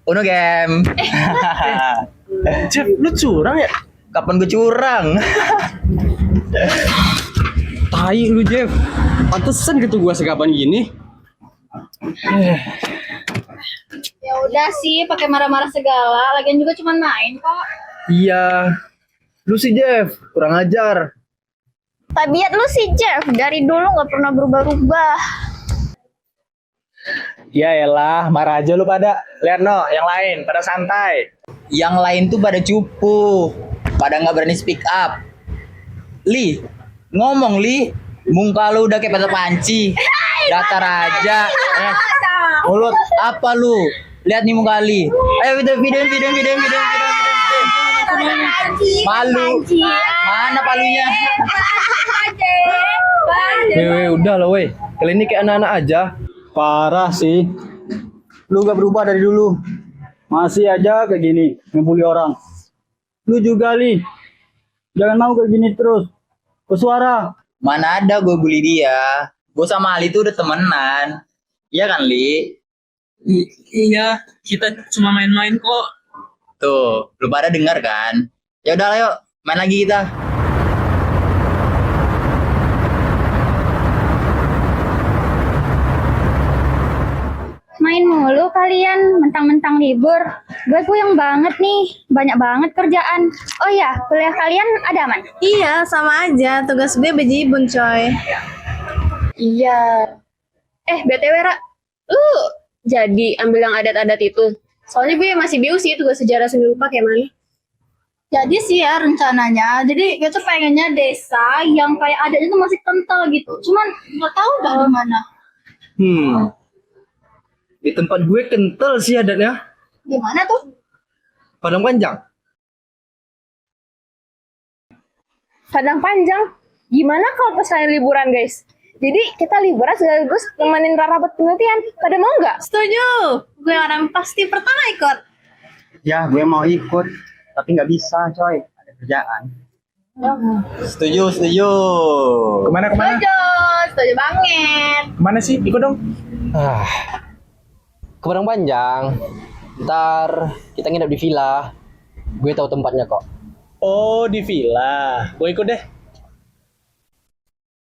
Uno game. Jeff, lu curang ya? Kapan gue curang? Tai lu Jeff. Pantesan gitu gua sekapan gini. Ya udah sih, pakai marah-marah segala. Lagian juga cuma main kok. Iya. Lu sih Jeff, kurang ajar. Tabiat lu sih Jeff, dari dulu nggak pernah berubah-ubah. Ya elah, marah aja lu pada. Lihat no, yang lain pada santai. Yang lain tuh pada cupu, pada nggak berani speak up. Li, ngomong Li, muka lu udah kayak pada panci. Datar aja. Mulut apa lu? Lihat nih muka Li. Ayo video. Malu. Mana palunya? Weh, udah lah weh. Kalian ini kayak anak-anak aja. Parah sih. Lu gak berubah dari dulu. Masih aja kayak gini, ngebully orang. Lu juga, Li. Jangan mau kayak gini terus. Bersuara. Mana ada gue bully dia. Gue sama Ali tuh udah temenan. Iya kan Li? Iya, kita cuma main-main kok. Tuh, lu pada dengar kan? Ya udah, yuk main lagi kita. Main mulu kalian, mentang-mentang libur. Gue puyeng banget nih, banyak banget kerjaan. Oh ya, kuliah kalian ada aman? Iya, sama aja. Tugas gue bejibun, coy. Iya. BTW, Ra, lu jadi ambil yang adat-adat itu. Soalnya gue masih bingung sih tugas sejarah seni rupa kayak mana. Jadi sih ya rencananya, jadi gue tuh pengennya desa yang kayak adatnya tuh masih kental gitu. Cuman nggak tahu dah di mana. Di tempat gue kental sih adatnya. Gimana tuh? Padang Panjang. Padang panjang. Gimana kalau pas kalian liburan, guys? Jadi kita liburan sekaligus nemenin Rara buat penelitian. Pada mau nggak? Setuju. Gue orang pasti pertama ikut. Ya, gue mau ikut. Tapi nggak bisa, coy. Ada kerjaan. Setuju. Kemana? Setuju banget. Kemana sih? Ikut dong. Ke Padang Panjang. Ntar kita nginep di villa. Gue tahu tempatnya kok. Oh, di villa. Gue ikut deh.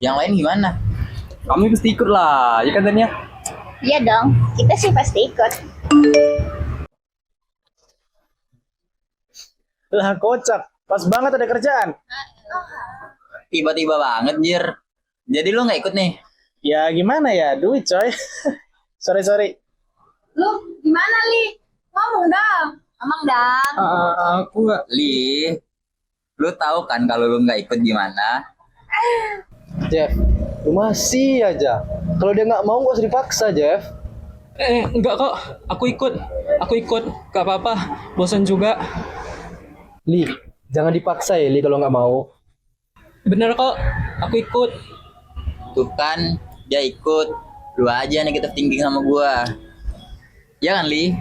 Yang lain gimana? Kami pasti ikut lah, ya kan Tania? Iya dong, kita sih pasti ikut. Lah kocak. Pas banget ada kerjaan. Tiba-tiba banget, Jir. Jadi lu nggak ikut nih? Ya gimana ya? Duit coy. Sorry. Lu gimana Li? Ngomong dong. Ngomong dong. Aku nggak. Li, lu tahu kan kalau lu nggak ikut gimana? Jeff, lu masih aja. Kalau dia nggak mau nggak usah dipaksa, Jeff. Enggak kok, aku ikut. Gak apa-apa, bosan juga. Li, jangan dipaksa ya, Li, kalau nggak mau. Bener kok, aku ikut. Tuh kan, dia ikut. Lu aja negatif thinking sama gua. Ya kan, Li?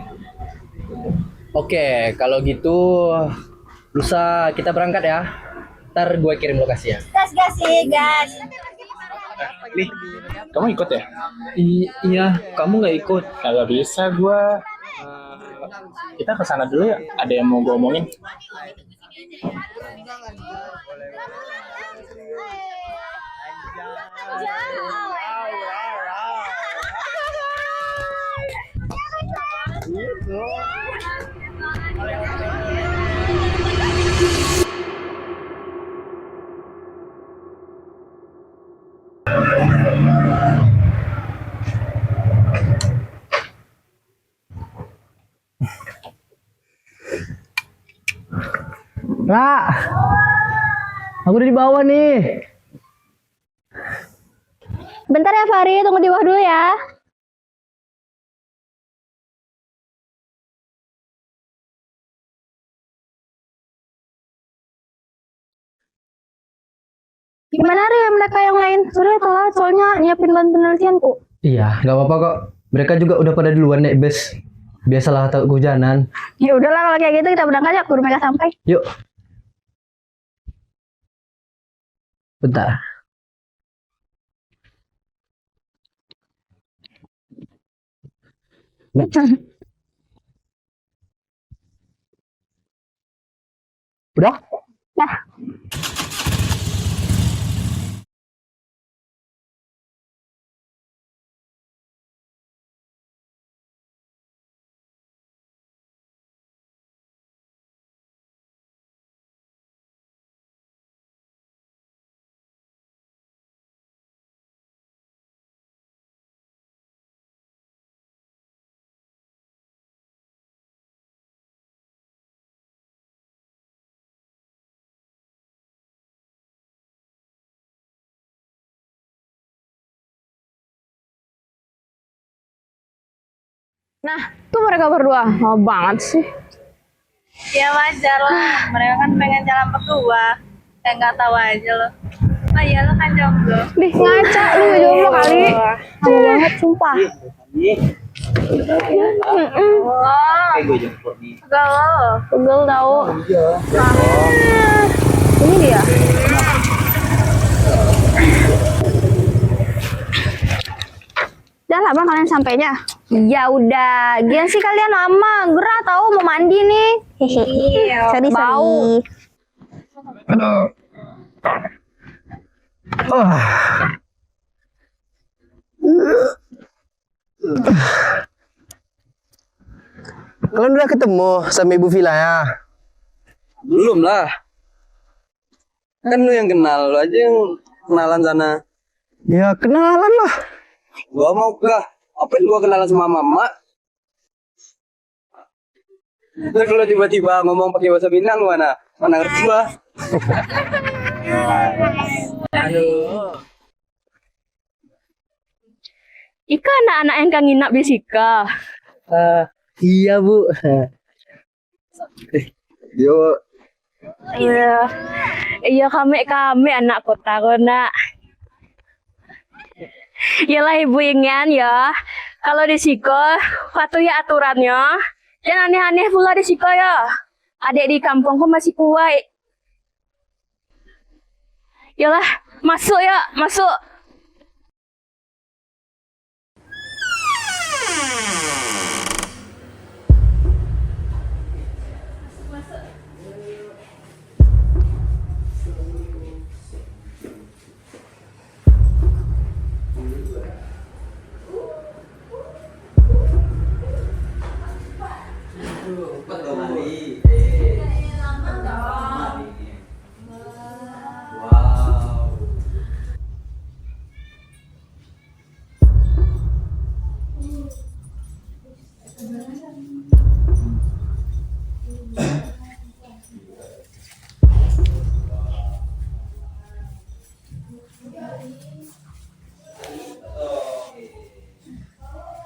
Oke, kalau gitu lusa kita berangkat ya. Ntar gue kirim lokasinya. Gas sih, gas. Li, kamu ikut ya? Iya, kamu nggak ikut. Kagak bisa gua. Kita ke sana dulu ya. Ada yang mau gua omongin. Ra, aku udah di bawah nih. Bentar ya Fari, tunggu di bawah dulu ya. Gimana Ri, mereka yang lain? Sore telat soalnya nyiapin bahan penelitianku. Iya, nggak apa-apa kok. Mereka juga udah pada duluan naik bus. Biasalah takut kehujanan. Ya udahlah kalau kayak gitu kita berangkat ya, keburu mereka sampai. Yuk. Bentar. Udah? Dah. Nah, tuh mereka berdua. Mau banget sih. Ya wajar lah, mereka kan pengen jalan berdua. Kayak nggak tahu aja lo. Oh iya lo kan jomblo. Dih, ngaca. Lu gak jomblo kali. Lama banget, sumpah. Kayak gue jemput nih. Enggak lo. Pegel tau. Ini dia. Udah lama kalian sampainya? Ya udah. Gian sih kalian lama. Gerah tahu mau mandi nih. Iya. Sorry, bau. Kalian udah ketemu sama ibu vilanya? Belum lah. Kan lu yang kenal, lu aja yang kenalan sana. Ya kenalan lah. Gua mau kah? Apa gua kenalan sama mama? Terus lu tiba-tiba ngomong pakai bahasa Minang mana? Mana ngerti gua? Ika anak-anak yang kan nginap di Sika. Iya bu. Yo, Iya. Iya kami anak kota kona. Yalah ibu ingin ya. Kalau di Siko, patuhi aturannya. Jangan aneh-aneh pula di Siko ya. Adik di kampungku masih kuat. Yalah, masuk ya, masuk.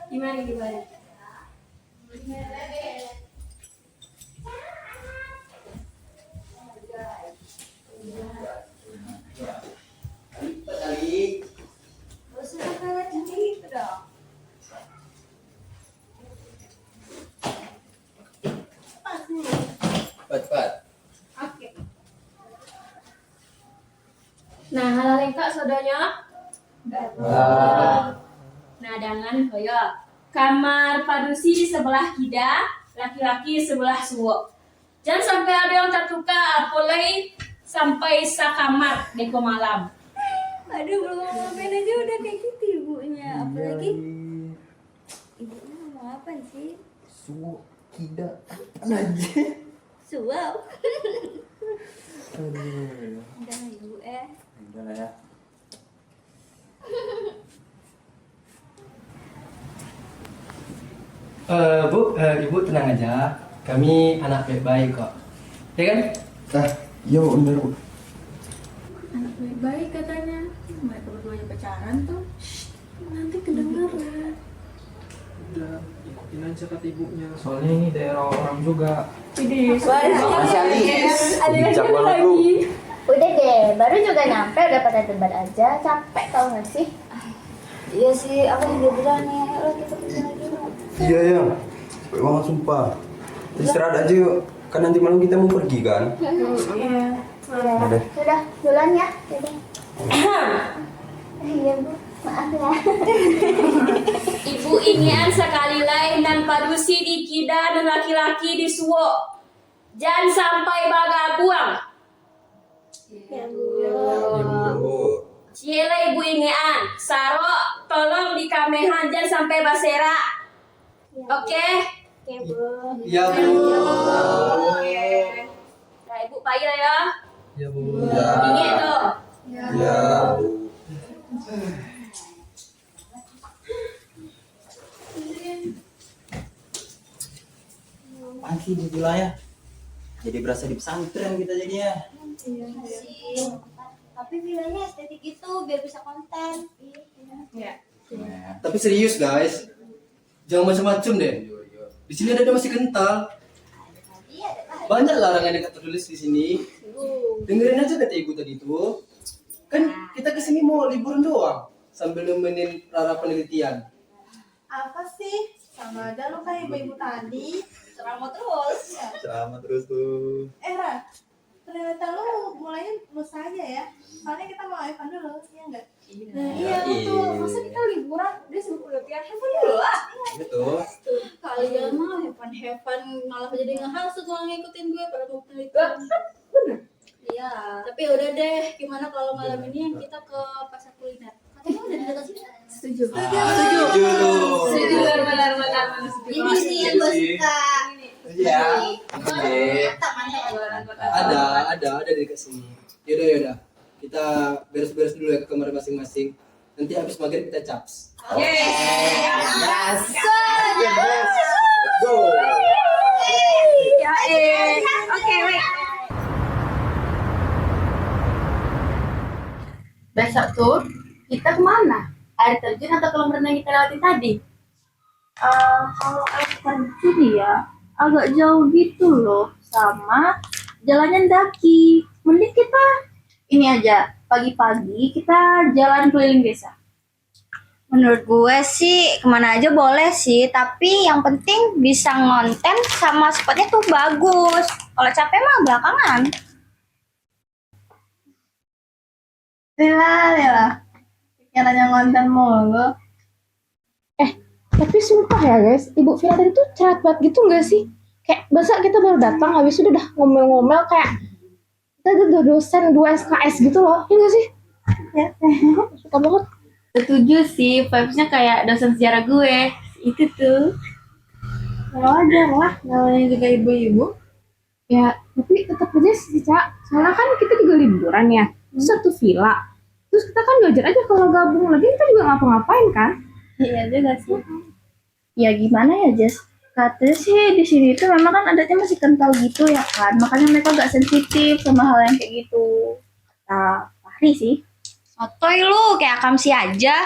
Gimana? Cepat. Nah, halalin kak sodanya. Nah, dengan koyo kamar padusi di sebelah kida, laki-laki sebelah suwo. Jangan sampai ada yang tertukar, apalagi sampai sakamar deko malam. Aduh, belum ngapain aja udah kayak gitu ibunya. Apalagi ibunya ngomong apa sih? Suwo kida aja. Suau. Udah lah ibu Udah lah ya. Ibu tenang aja. Kami anak baik-baik kok. Ya kan? Iya bener bu. Anak baik-baik katanya. Mereka berdua pacaran tuh. Nanti kedengeran. Udah ikutin aja kata ibunya. Soalnya ini daerah orang juga. Masih Ali. Bijak banget lu. Udah deh, baru juga nyampe udah pada debat aja, capek tau gak sih? Iya sih, aku juga berani. Ayo kita pergi lagi. iya ya. Capek banget sumpah. Istirahat aja yuk. Kan nanti malam kita mau pergi kan? Udah, duluan ya. Iya bu, maaf ya. Ibu ingin sekali lain dan padusi di kida dan laki-laki di suwo. Jangan sampai baga buang. Ciela ibu ingean, Saro tolong di kamehan jangan sampai basera. Oke? Iya, Bu. Nah, ibu pagi lah ya. Iya, Bu. Ingat tuh. Iya. Pagi di wilayah. Jadi berasa di pesantren kita jadinya. Tapi vilanya estetik itu biar bisa konten. Tapi serius guys, jangan macam-macam deh. Di sini ada masih kental. Banyak larangan yang tertulis di sini. Dengerin aja kata ibu tadi itu. Kan kita kesini mau liburan doang, sambil nemenin Rara penelitian. Apa sih? Sama aja lu kayak ibu-ibu tadi. Ceramah terus. Selamat terus tuh. Ra, ternyata lu mulainya lusa aja ya. Soalnya kita mau Evan dulu, ya enggak? Iya betul. Masa kita liburan dia suruh penelitian Evan dulu lah. Betul. Kalian mah Evan malah jadi ngehasut malah ngikutin gue pada mau penelitian. Bener. Iya. Tapi udah deh, gimana kalau malam ini yang kita ke pasar kuliner? Katanya udah di dekat sini. Setuju. Setuju. Benar. Ini sih yang gue suka. Iya. Ada di dekat sini. Yaudah. Kita beres-beres dulu ya ke kamar masing-masing. Nanti habis maghrib kita caps. Yes. Go. Oke, wait. Besok tuh kita kemana? Air terjun atau kolam renang yang kita lewatin tadi? Kalau air terjun ya agak jauh gitu loh, sama jalannya daki. Mending kita ini aja, pagi-pagi kita jalan keliling desa. Menurut gue sih kemana aja boleh sih, tapi yang penting bisa ngonten sama spotnya tuh bagus. Kalau capek mah belakangan. Lila. Pikirannya ngonten mulu. Tapi sumpah ya guys, Ibu Vira tadi tuh cerewet banget gitu nggak sih? Kayak masa kita baru datang habis itu udah ngomel-ngomel kayak kita udah dosen 2 SKS gitu loh, iya nggak sih? Ya. Suka banget. Setuju sih, vibes-nya kayak dosen sejarah gue. Itu tuh. Wajar lah, namanya juga ibu-ibu. Ya, tapi tetap aja sih, Cak. Soalnya kan kita juga liburan ya. Terus satu villa. Terus kita kan wajar aja kalau gabung lagi kita juga ngapa-ngapain kan? Iya juga sih. Ya gimana ya Jess? Katanya sih di sini tuh memang kan adatnya masih kental gitu ya kan. Makanya mereka gak sensitif sama hal yang kayak gitu. Kata Fahri sih. Sotoy lu, kayak Akamsi aja.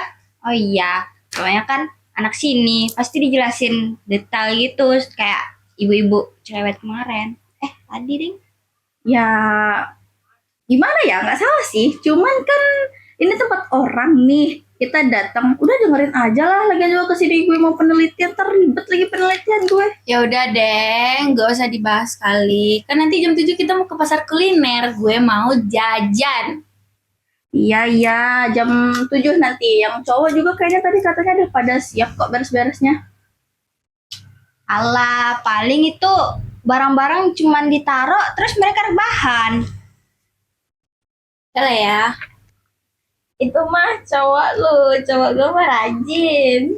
Oh iya, soalnya kan anak sini pasti dijelasin detail gitu kayak ibu-ibu cerewet kemarin. Tadi ding. Ya gimana ya, nggak salah sih. Cuman kan ini tempat orang nih. Kita datang, udah dengerin aja lah. Lagi juga kesini gue mau penelitian, terlibat lagi penelitian gue. Ya udah deh, nggak usah dibahas kali. Kan nanti jam 7 kita mau ke pasar kuliner. Gue mau jajan. Iya, jam 7 nanti. Yang cowok juga kayaknya tadi katanya udah pada siap kok beres-beresnya. Alah, paling itu barang-barang cuman ditaruh terus mereka rebahan. Udah lah ya. Itu mah cowok lu, cowok gue mah rajin.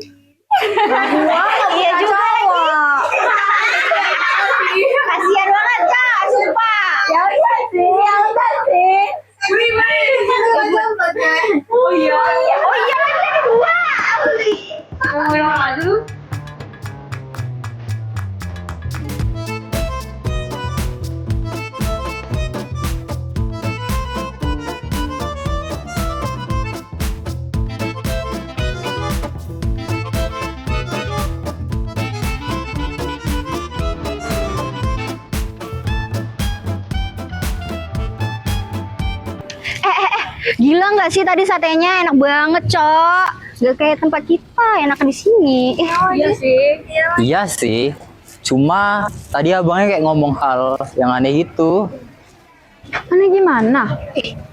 Iya juga cowok. Kasian banget Kak, sumpah. Ya udah sih. Oh iya. Oh iya kan jadi dua. Aduh. Gila nggak sih tadi satenya enak banget, Cok. Gak kayak tempat kita, enak di sini. Iya sih. Iya sih. Cuma tadi abangnya kayak ngomong hal yang aneh gitu. Aneh gimana?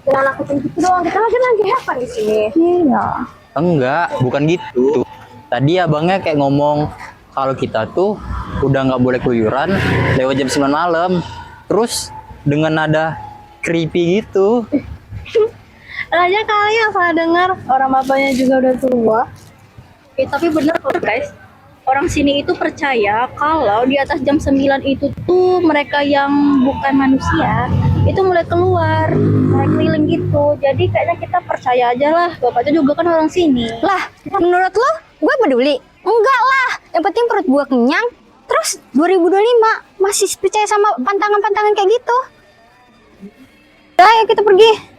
Jangan nakutin gitu doang. Kita lagi apa di sini? Iya. Enggak, bukan gitu. Tadi abangnya kayak ngomong kalau kita tuh udah nggak boleh keluyuran lewat jam 9 malam. Terus dengan nada creepy gitu. Aja kali yang salah dengar, orang bapaknya juga udah tua. Tapi bener kok guys, orang sini itu percaya kalau di atas jam 9 itu tuh mereka yang bukan manusia itu mulai keluar, mulai keliling gitu. Jadi kayaknya kita percaya aja lah, bapaknya juga kan orang sini. Lah, menurut lo gue peduli? Enggak lah, yang penting perut gue kenyang. Terus 2025 masih percaya sama pantangan-pantangan kayak gitu. Udah, ya kita pergi.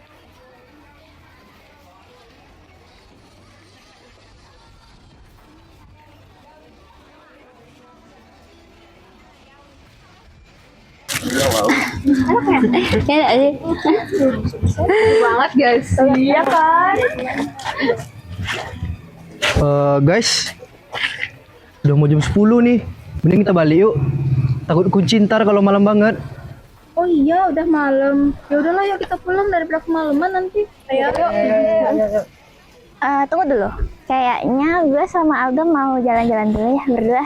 Ya aja. Banget guys. Iya kan? Guys, udah mau jam 10 nih. Mending kita balik yuk. Takut kunci ntar kalau malam banget. Oh iya, udah malam. Ya udahlah, yuk kita pulang daripada kemalaman nanti. Ayo. Tunggu dulu. Kayaknya gue sama Aldo mau jalan-jalan dulu ya berdua.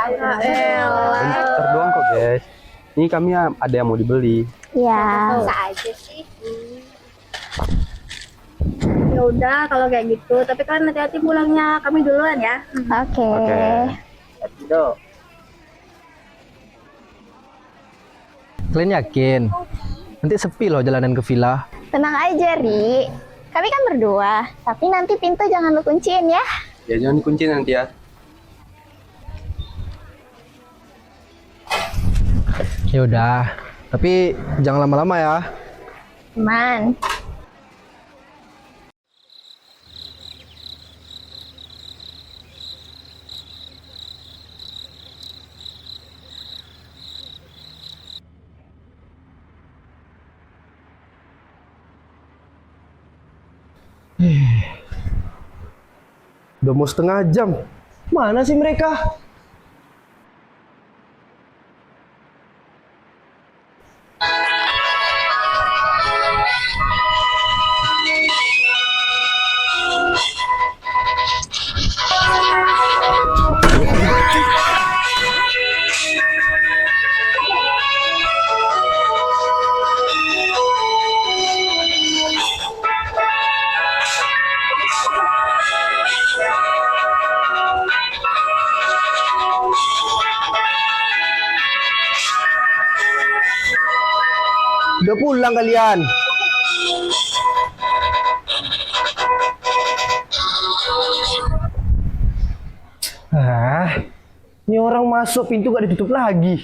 Bentar doang kok guys. Ini kami ada yang mau dibeli. Ya. Bisa aja sih. Ya udah kalau kayak gitu, tapi kan hati-hati pulangnya. Kami duluan ya. Oke. Kalian yakin? Nanti sepi loh jalanan ke villa. Tenang aja, Ri. Kami kan berdua, tapi nanti pintu jangan lu kunciin ya. Ya jangan dikunci nanti ya. Ya udah, tapi jangan lama-lama ya. Man. Udah mau setengah jam. Mana sih mereka? Udah pulang kalian? Ini orang masuk pintu gak ditutup lagi.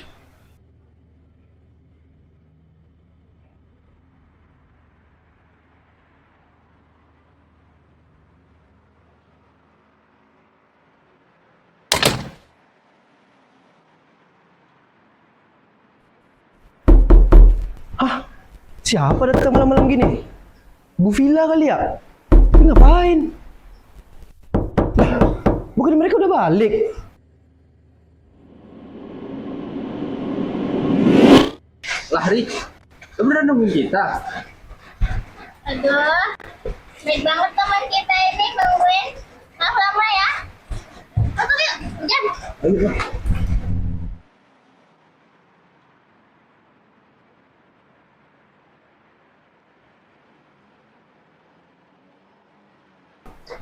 Hah? Siapa datang malam-malam gini? Bu Villa kali ya? Ini ngapain? Bukan mereka udah balik? Lahri, lu beneran nungguin kita? Aduh, baik banget teman kita ini nungguin. Maaf lama ya. Masuk yuk, jam. Ayo.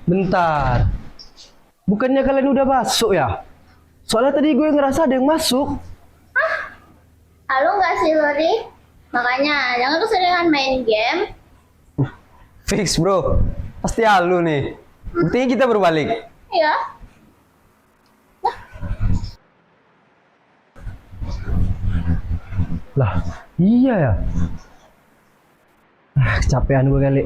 Bentar. Bukannya kalian udah masuk ya? Soalnya tadi gue ngerasa ada yang masuk. Halo nggak sih Lori? Makanya jangan keseringan main game. Fix bro. Pasti halu nih. Buktinya kita berbalik. Ya. Lah, iya ya. Kecapean gue kali.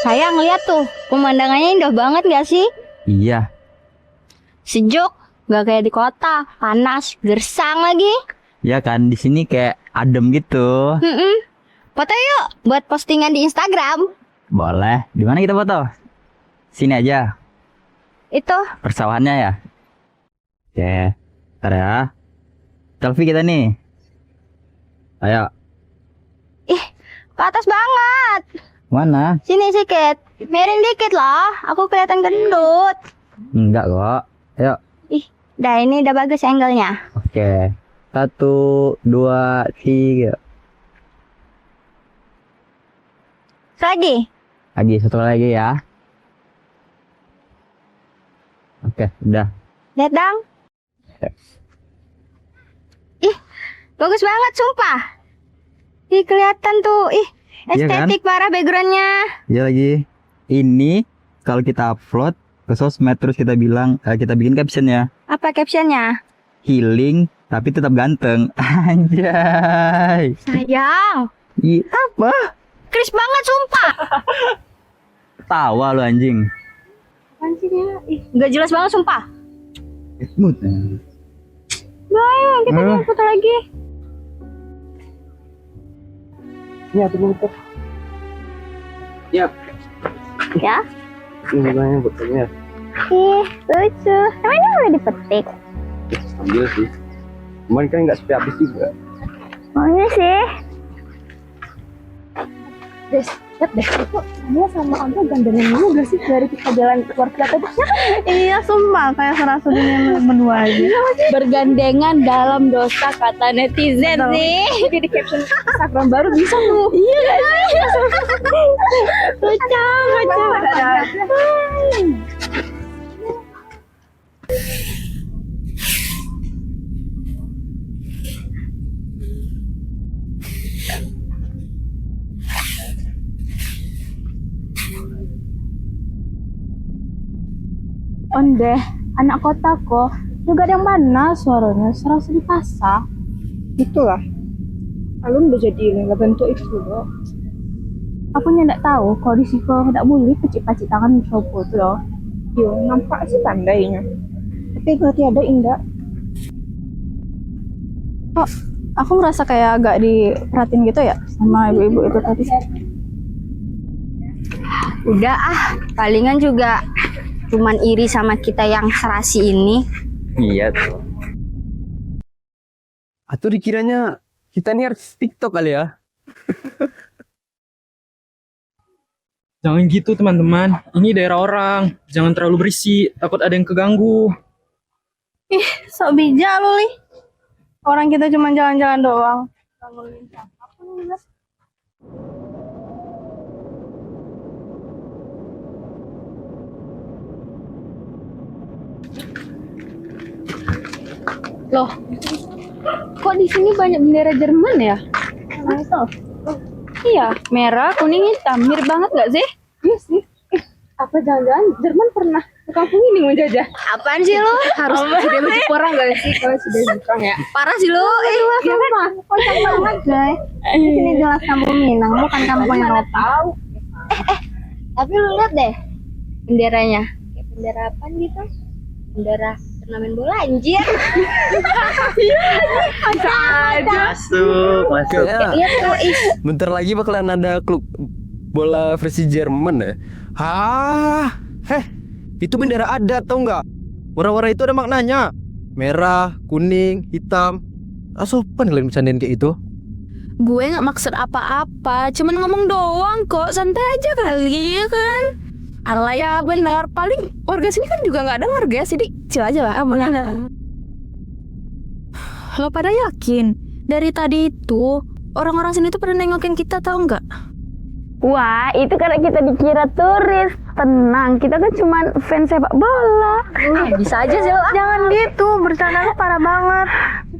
Sayang lihat tuh, pemandangannya indah banget gak sih? Iya. Sejuk, gak kayak di kota, panas, gersang lagi. Ya kan di sini kayak adem gitu. Foto yuk, buat postingan di Instagram. Boleh. Di mana kita foto? Sini aja. Itu. Persawahannya ya. Oke. Ntar ya. Selfie kita nih. Ayo. Ih, ke atas banget. Mana? Sini sedikit. Miring dikit lah. Aku kelihatan gendut. Enggak kok. Ayo. Ih, dah ini udah bagus angle-nya. Oke. 1, 2, 3. Lagi. Lagi, satu lagi ya. Oke, udah. Lihat dong. Ih, bagus banget sumpah. Ih, kelihatan tuh. Ih, Iya kan? estetik parah backgroundnya. Ya lagi. Ini kalau kita upload ke sosmed terus kita bilang, kita bikin captionnya Apa captionnya? healing tapi tetap ganteng. Anjay. Sayang. Iya, apa? Kris banget sumpah. Tawa lu anjing. Apaan sih dia? Ih, nggak jelas banget sumpah. Mood. Ayo, kita jangan foto lagi. Ya, tuh. Ya. Ya? Ini banyak botolnya. Ih, lucu. Emangnya boleh dipetik? Ambil sih. Cuman kan nggak sampai habis juga. Maunya sih. Des, lihat deh, itu dia sama Angga gandengan dulu gak sih dari kita jalan keluar tadi? Iya, sumpah kayak serasa dunia menua aja. Bergandengan dalam dosa kata netizen nih. Jadi caption Instagram baru bisa tuh. Iya gak sih? Kocak. Ondeh, anak kota kok juga ada yang mana suaranya serasa dipasang. Itulah. Alun udah jadi nggak bentuk itu loh. Aku ndak tahu kalau di situ nggak boleh pecik-pecik tangan coba tuh loh. Yo, nampak sih pandainya. Tapi berarti ada indah. Kok aku merasa kayak agak diperhatiin gitu ya sama ibu-ibu itu tadi. Udah palingan juga cuman iri sama kita yang serasi ini. Iya tuh. Atau dikiranya kita nih artis TikTok kali ya? Jangan gitu teman-teman. Ini daerah orang. Jangan terlalu berisik. Takut ada yang keganggu. Ih, sok bijak lu nih. Orang kita cuma jalan-jalan doang. Bangunin apa nih? Loh, kok di sini banyak bendera Jerman ya? Nah, itu. Iya, merah, kuning, hitam. Mirip banget gak sih? Iya sih. Apa jangan-jangan Jerman pernah ke kampung ini menjajah? Apaan sih lo? Harus sudah baju perang gak sih? Kalau sudah perang ya. Parah sih lo. Iya kan? Kocak banget, guys. Di sini jelas kampung Minang, bukan kampung Eropa. Tahu. Tapi lu lihat deh benderanya. Kayak bendera apa gitu? Bendera turnamen bola anjir. Masuk. Lihat tuh, ih. Bentar lagi bakalan ada klub bola versi Jerman ya. Itu bendera adat tau nggak? Warna-warna itu ada maknanya. Merah, kuning, hitam. Asupan kalian bercandain kayak itu? Gue nggak maksud apa-apa, cuman ngomong doang kok, santai aja kali ya kan. Alah ya benar, paling warga sini kan juga nggak ada warga sih, chill aja lah. Lo pada yakin dari tadi itu orang-orang sini tuh pada nengokin kita tau nggak? Wah, itu karena kita dikira turis. Tenang, kita kan cuma fans sepak bola. Bisa aja sih. Jangan gitu, bercanda lu parah banget.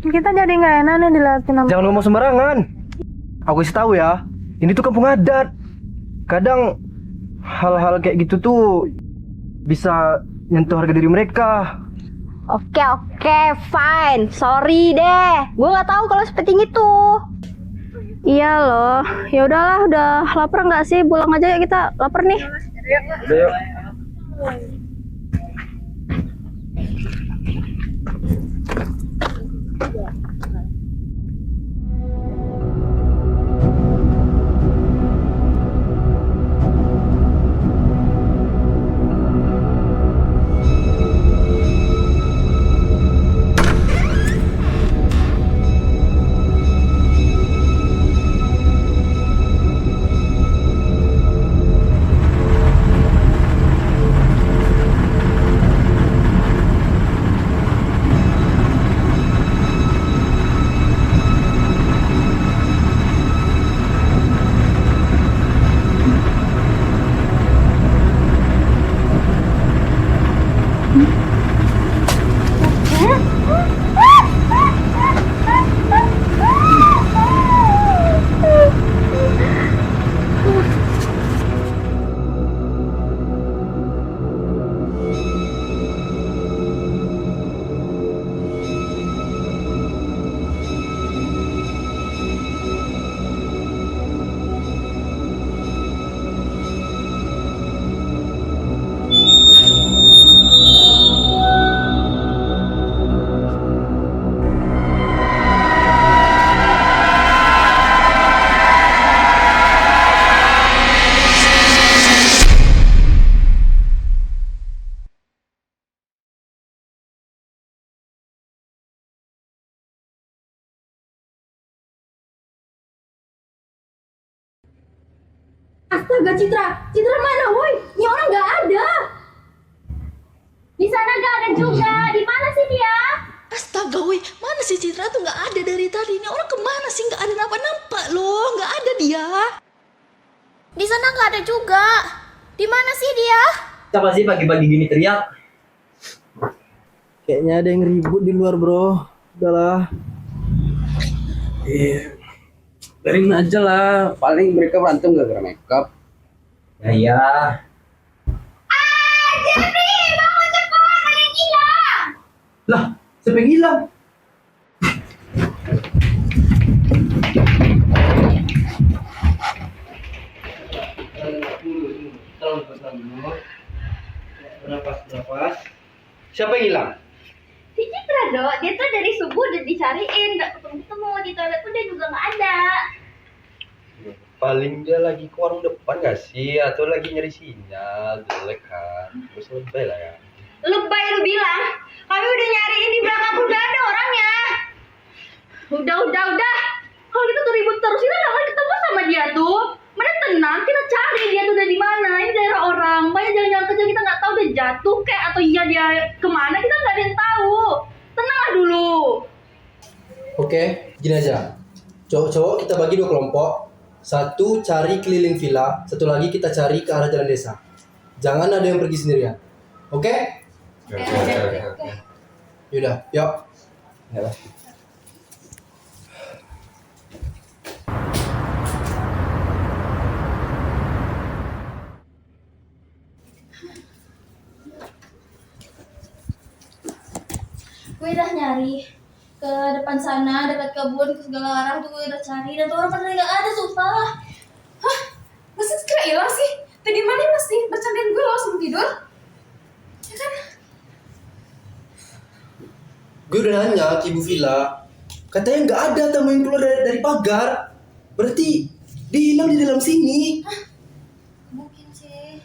Kita jadi nggak enak nih dilihatin sama. Jangan ngomong sembarangan. Aku kasih tahu ya, ini tuh kampung adat. Kadang hal-hal kayak gitu tuh bisa nyentuh harga diri mereka. Oke, fine. Sorry deh. Gue nggak tahu kalau seperti itu. Iya loh, ya udahlah, udah lapar nggak sih? Pulang aja yuk, kita lapar nih. Udah yuk. Astaga, Citra. Citra mana, woi? Ini orang nggak ada. Di sana nggak ada juga. Di mana sih dia? Astaga, woi, mana sih Citra tuh nggak ada dari tadi. Ini orang kemana sih? Nggak ada nampak-nampak loh, nggak ada dia. Di sana nggak ada juga. Di mana sih dia? Siapa sih pagi-pagi gini teriak? Kayaknya ada yang ribut di luar, bro. Udahlah. Biarin aja lah, paling mereka berantem gara-gara makeup. Ya. Lah, siapa yang hilang? Berapa? Siapa yang hilang? Si Citra, Dok. Dia tuh dari subuh udah dicariin, nggak ketemu. Di toilet pun dia juga nggak ada. Paling dia lagi ke warung depan gak sih? Atau lagi nyari sinyal, jelek kan? Terus lebay lah ya. Lebay lu bilang. Kami udah nyariin di belakang pun nggak ada orangnya. Udah. Kalau gitu tuh ribut terus, kita nggak akan ketemu sama dia tuh. Mana tenang, kita cari dia tuh dari mana. Ini daerah orang. Banyak jalan-jalan kecil kita nggak tahu dia jatuh kayak atau iya dia kemana, kita nggak ada yang tahu. Tenanglah dulu. Oke, gini aja. Cowok-cowok kita bagi 2 kelompok. Satu cari keliling villa, satu lagi kita cari ke arah jalan desa. Jangan ada yang pergi sendirian. Oke? Oke. Yaudah, yuk. Gue udah nyari ke depan sana, dekat kebun, ke segala arah tuh gue udah cari dan tuh orang pada nggak ada, sumpah. Hah? Masih kira hilang sih? Tadi mana masih bercandain gue loh sebelum tidur? Ya kan? Gue udah nanya ke ibu villa, katanya nggak ada tamu yang keluar dari pagar. Berarti dia hilang di dalam sini. Mungkin sih.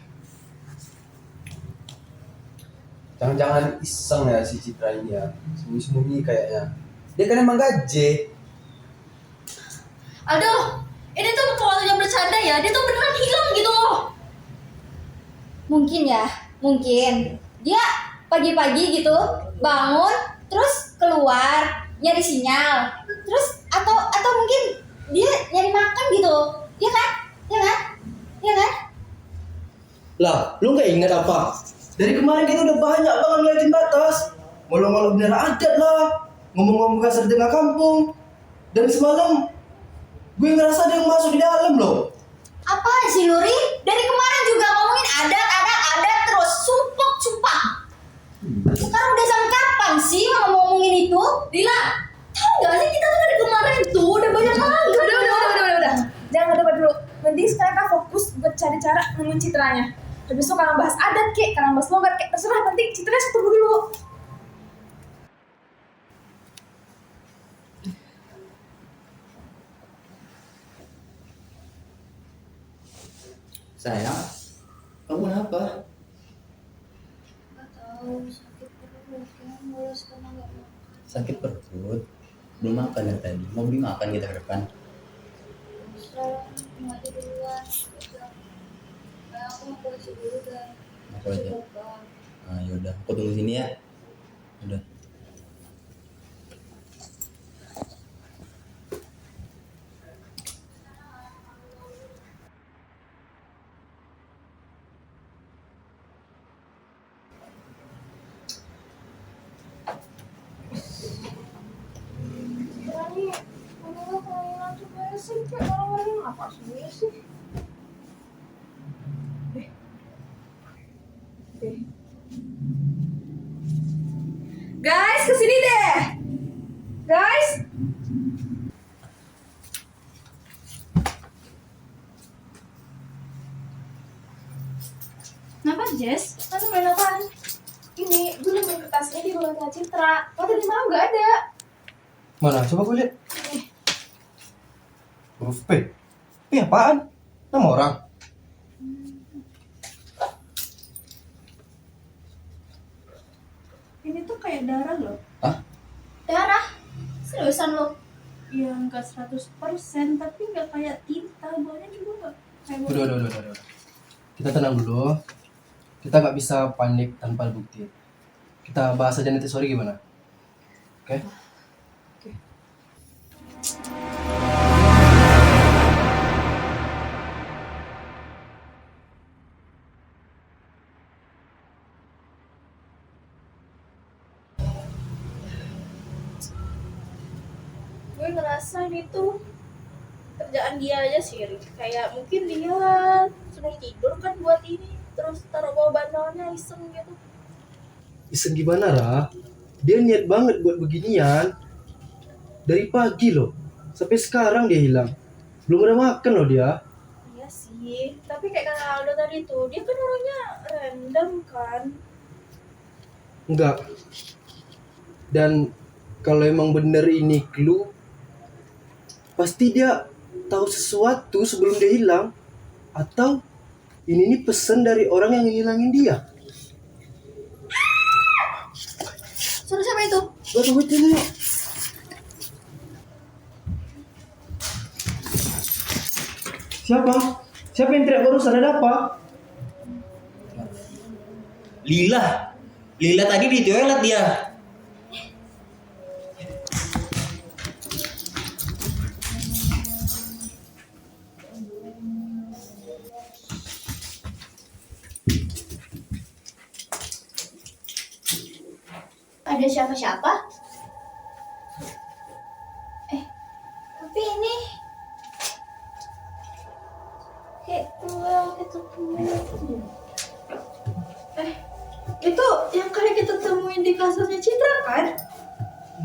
Jangan-jangan iseng ya si Citra ini ya, sembunyi-sembunyi kayaknya. Dia kan emang gaje. Aduh, ini tuh waktunya bercanda ya, dia tuh beneran hilang gitu loh. Mungkin ya, mungkin. Dia pagi-pagi gitu bangun, terus keluar nyari sinyal. Terus atau mungkin dia nyari makan gitu. Ya kan? Ya kan? Lah, lu nggak ingat apa? Dari kemarin kita udah banyak banget ngeliatin batas. Ngolong-ngolong bener adat lah. Ngomong-ngomong kasar di tengah kampung. Dan semalam gue ngerasa ada yang masuk di dalam loh. Apa sih Luri? Dari kemarin juga ngomongin adat terus. Sumpah. Sekarang udah sampai kapan sih ngomongin itu? Dila, tahu nggak sih kita tuh dari kemarin tuh udah banyak banget. Udah. Jangan debat dulu. Mending sekarang kita fokus buat cari cara nemuin Citranya. Habis itu kalian bahas adat kek, kalian bahas logat kek, terserah, penting Citranya ketemu dulu. Sayang, kamu kenapa? Nggak tahu, sakit perut, kayaknya mulus karena nggak makan. Sakit perut? Belum makan dari tadi. Mau beli makan kita ke depan? Nggak ada duluan. Aku mau polisi dulu guys. Aku aja. Ah, yaudah, aku tunggu sini ya. Udah. Guys, kesini deh. Guys. Kenapa Jess? Kan main apaan? Ini, gue nemuin kertasnya di rumahnya Citra. Oh, tadi malam nggak ada. Mana? Coba gue lihat. Huruf P. P apaan? Nama orang. Ini tuh kayak darah loh. Hah? Darah? Seriusan lo? Iya, Ya enggak 100%, tapi enggak kayak tinta, baunya juga enggak Udah. Kita tenang dulu. Kita nggak bisa panik tanpa bukti. Kita bahas aja nanti sore gimana? Oke? Gue ngerasa ini tuh kerjaan dia aja sih, Ri. Kayak mungkin dia sebelum tidur kan buat ini, terus taruh bawah bantalnya iseng gitu. Iseng gimana, Ra? Dia niat banget buat beginian. Dari pagi loh. Sampai sekarang dia hilang. Belum ada makan loh dia. Iya sih, tapi kayak kata Aldo tadi tuh, dia kan orangnya random kan. Enggak. Dan kalau emang bener ini clue, pasti dia tahu sesuatu sebelum dia hilang. Atau ini nih pesan dari orang yang ngilangin dia. Suara siapa itu? Gak tau itu. Siapa? Siapa yang teriak barusan? Ada apa? Lila tadi di toilet dia. Ada siapa-siapa? Tapi ini kayak keluar kita Itu yang kayak kita temuin di kasusnya Citra kan?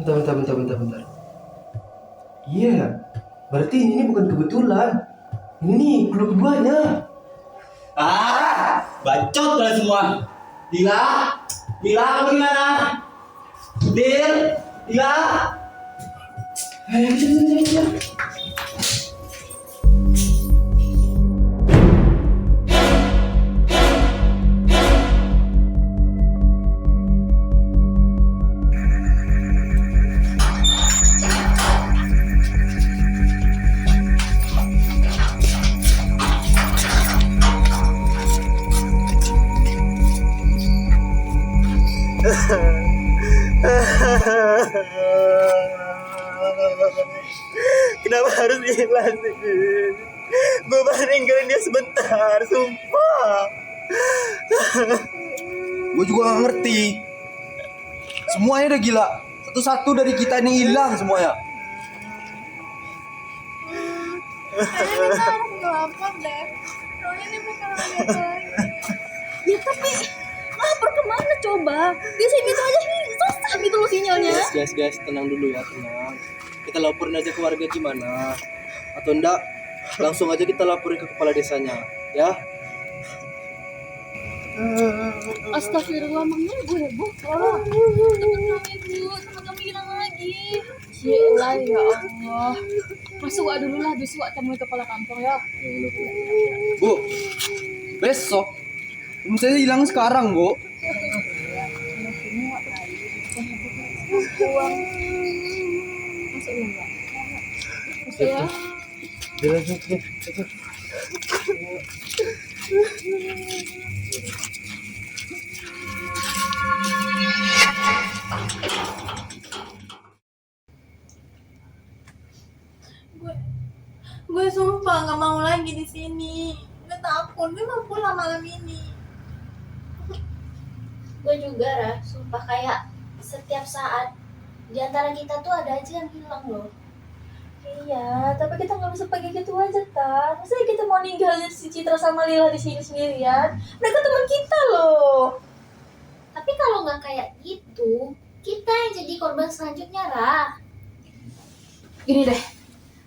Bentar. Iya, berarti ini bukan kebetulan. Ini clue keduanya. Bacot kalian semua. Lila, kamu di mana? Lila. Ayo, sini. Kenapa harus hilang sih? Gue baru ninggalin dia sebentar, sumpah. Gue juga gak ngerti. Semuanya udah gila. Satu-satu dari kita ini hilang semuanya. Kayaknya kita harus ngelapor deh. Soalnya ini bukan ya tapi lapor kemana coba? Di sini tuh aja susah gitu loh sinyalnya. Guys, tenang dulu ya, tenang. Kita laporin aja ke warga gimana? Atau enggak, langsung aja kita laporin ke kepala desanya, ya? Astagfirullah, makanya gue heboh. Temen kami hilang lagi. Yelah ya Allah. Masuk dulu lah, besok temui kepala kantor ya. Bu, besok. Saya hilang sekarang, Bu. Masuk ya. Gue sumpah nggak mau lagi di sini. Gue takut, gue mau pulang malam ini. gue juga Ra, sumpah kayak setiap saat di antara kita tuh ada aja yang hilang loh. Iya, tapi kita nggak bisa pergi gitu aja kan. Masa kita mau ninggalin si Citra sama Lila di sini sendirian? Mereka teman kita loh. Tapi kalau nggak kayak gitu, kita yang jadi korban selanjutnya, Ra. Gini deh,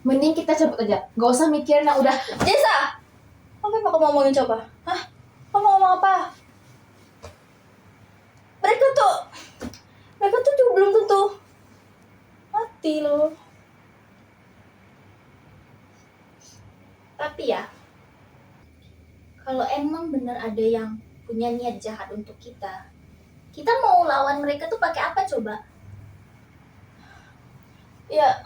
mending kita cabut aja. Gak usah mikirin yang udah. Jessa! Apa yang kamu ngomongin coba? Hah? Kamu ngomong apa? Mereka tuh juga belum tentu mati loh. Tapi ya, kalau emang bener ada yang punya niat jahat untuk kita mau lawan mereka tuh pakai apa coba? Ya,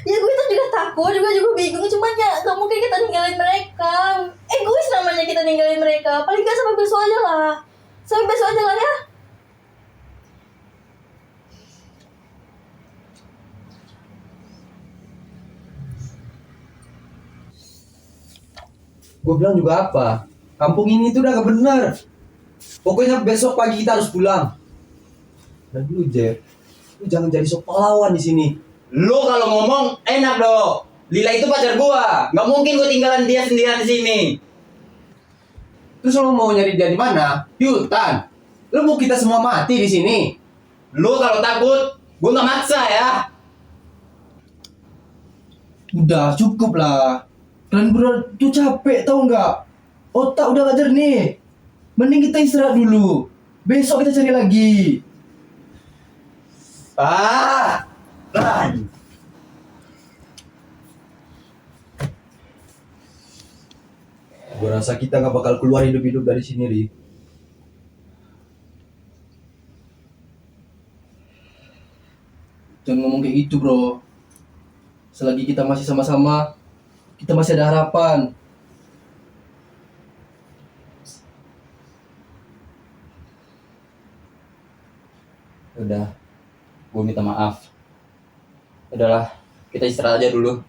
Ya gue tuh juga takut, juga bingung. Cuman ya gak mungkin kita ninggalin mereka. Egois namanya kita ninggalin mereka. Paling gak sampai besok aja lah. Sampai besok aja lah ya. Gue bilang juga apa? Kampung ini tuh udah gak bener. Pokoknya besok pagi kita harus pulang. Dan lu Jeff, lu jangan jadi sok pahlawan di sini. Lu kalau ngomong enak dong. Lila itu pacar gua. Nggak mungkin gua tinggalan dia sendirian di sini. Terus lu mau nyari dia di mana? Di hutan. Lu mau kita semua mati di sini? Lu kalau takut, gua nggak maksa ya. Udah cukup lah. Kalian berdua tuh capek tau nggak? Otak udah gak jernih. Mending kita istirahat dulu. Besok kita cari lagi. Kan. Gue rasa kita gak bakal keluar hidup-hidup dari sini, Ri. Jangan ngomong kayak gitu, bro. Selagi kita masih sama-sama, kita masih ada harapan. Udah, gua minta maaf. Udahlah, kita istirahat aja dulu.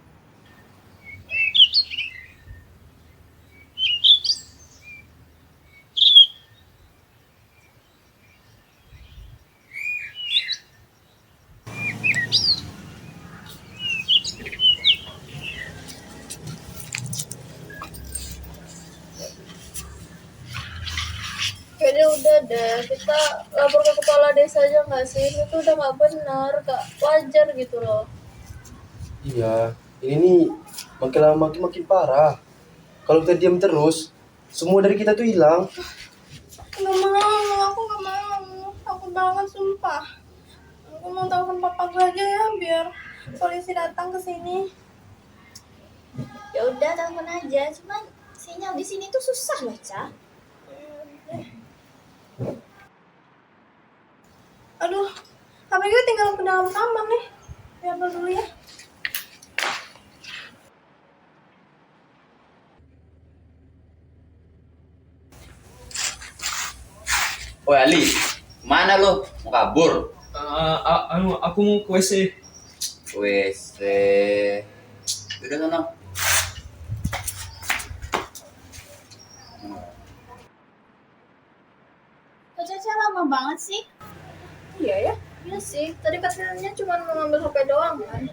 Kayaknya udah deh, kita lapor ke kepala desa aja nggak sih? Itu udah nggak benar, gak wajar gitu loh. Iya, ini nih makin lama makin parah. Kalau kita diam terus, semua dari kita tuh hilang. Nggak mau, aku nggak mau. Takut banget sumpah. Aku mau telepon papa gue aja ya, biar polisi datang ke sini. Ya udah telepon aja, cuman sinyal di sini tuh susah loh, Ca. Aduh, HP gue tinggal ke dalam kamar nih. Lihat dulu ya. Woi Ali, mana lo? Mau kabur? Aku mau ke WC. WC. Udah sana. Kok Caca lama banget sih? Iya ya, iya sih. Tadi katanya cuma mau ngambil HP doang kan.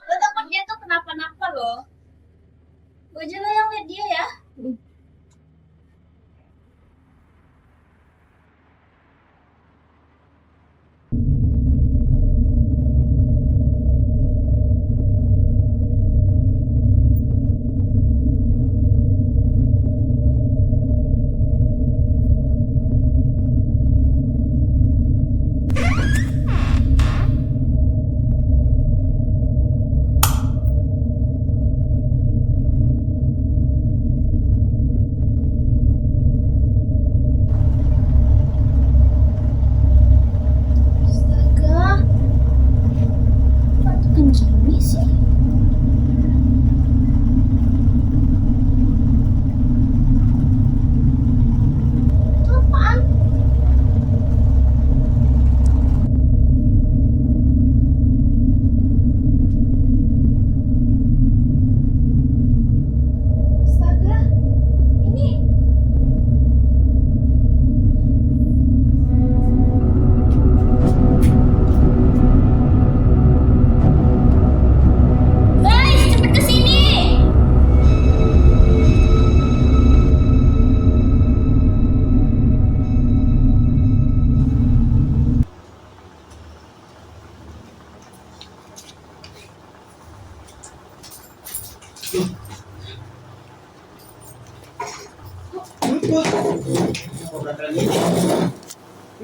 Lo takut dia tuh kenapa-napa loh. Gue aja lah yang liat dia ya.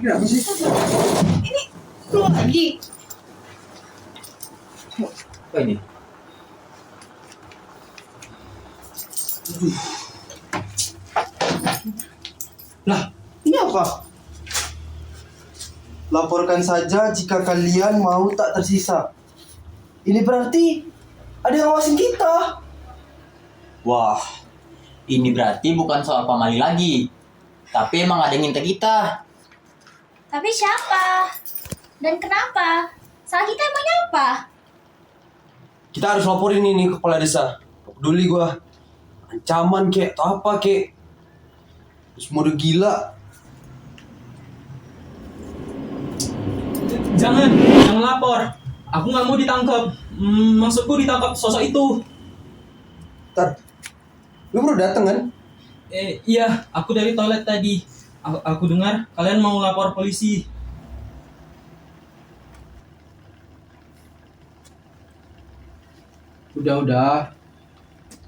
Ini apa sih? Lu lagi. Apa ini? Lah, ini apa? Laporkan saja jika kalian mau tak tersisa. Ini berarti ada yang ngawasin kita. Wah, ini berarti bukan soal pamali lagi. Tapi emang ada yang minta kita. Tapi siapa? Dan kenapa? Salah kita emangnya apa? Kita harus laporin ini ke kepala desa. Gak peduli gua. Ancaman kek atau apa kek. Terus mode gila. Jangan lapor. Aku nggak mau ditangkap. Maksudku ditangkap sosok itu. Ntar, lu baru dateng kan? Iya, aku dari toilet tadi. Aku dengar kalian mau lapor polisi. Udah.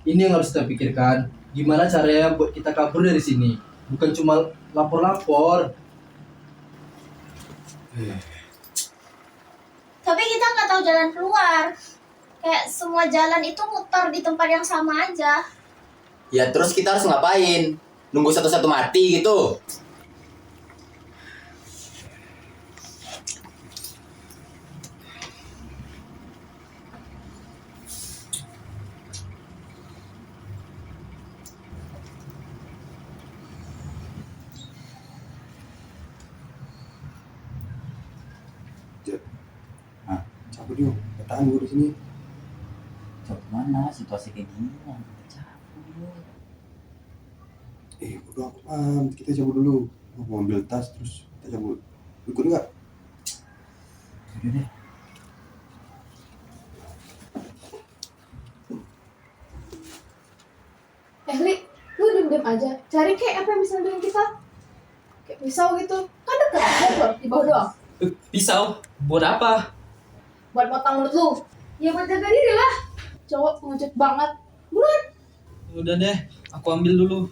Ini yang harus kita pikirkan. Gimana caranya buat kita kabur dari sini? Bukan cuma lapor-lapor. Tapi kita nggak tahu jalan keluar. Kayak semua jalan itu muter di tempat yang sama aja. Ya terus kita harus ngapain? Nunggu satu-satu mati gitu? Cabut yuk, tahan gue di sini. Cabut mana? Situasi kayak gini kan kita cabut. Udah kita cabut dulu. Gue mau ambil tas terus kita cabut. Ikut nggak? Udah deh. Li, lu diem-diem aja. Cari kayak apa yang bisa dengan kita. Kayak pisau gitu. Kan dekat aja di bawah doang. Pisau? Buat apa? Buat potong mulut lu. Ya buat jaga diri lah. Cowok pengecut banget. Buruan. Udah deh, aku ambil dulu.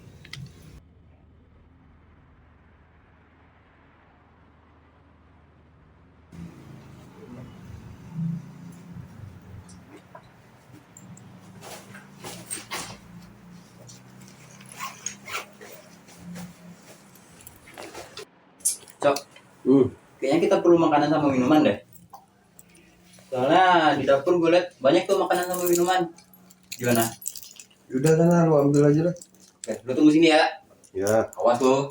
Cok, kayaknya kita perlu makanan sama minuman deh. Soalnya di dapur gue liat banyak tuh makanan sama minuman. Gimana? Udah sana, lu ambil aja lah. Oke, lu tunggu sini ya. Ya. Awas lu.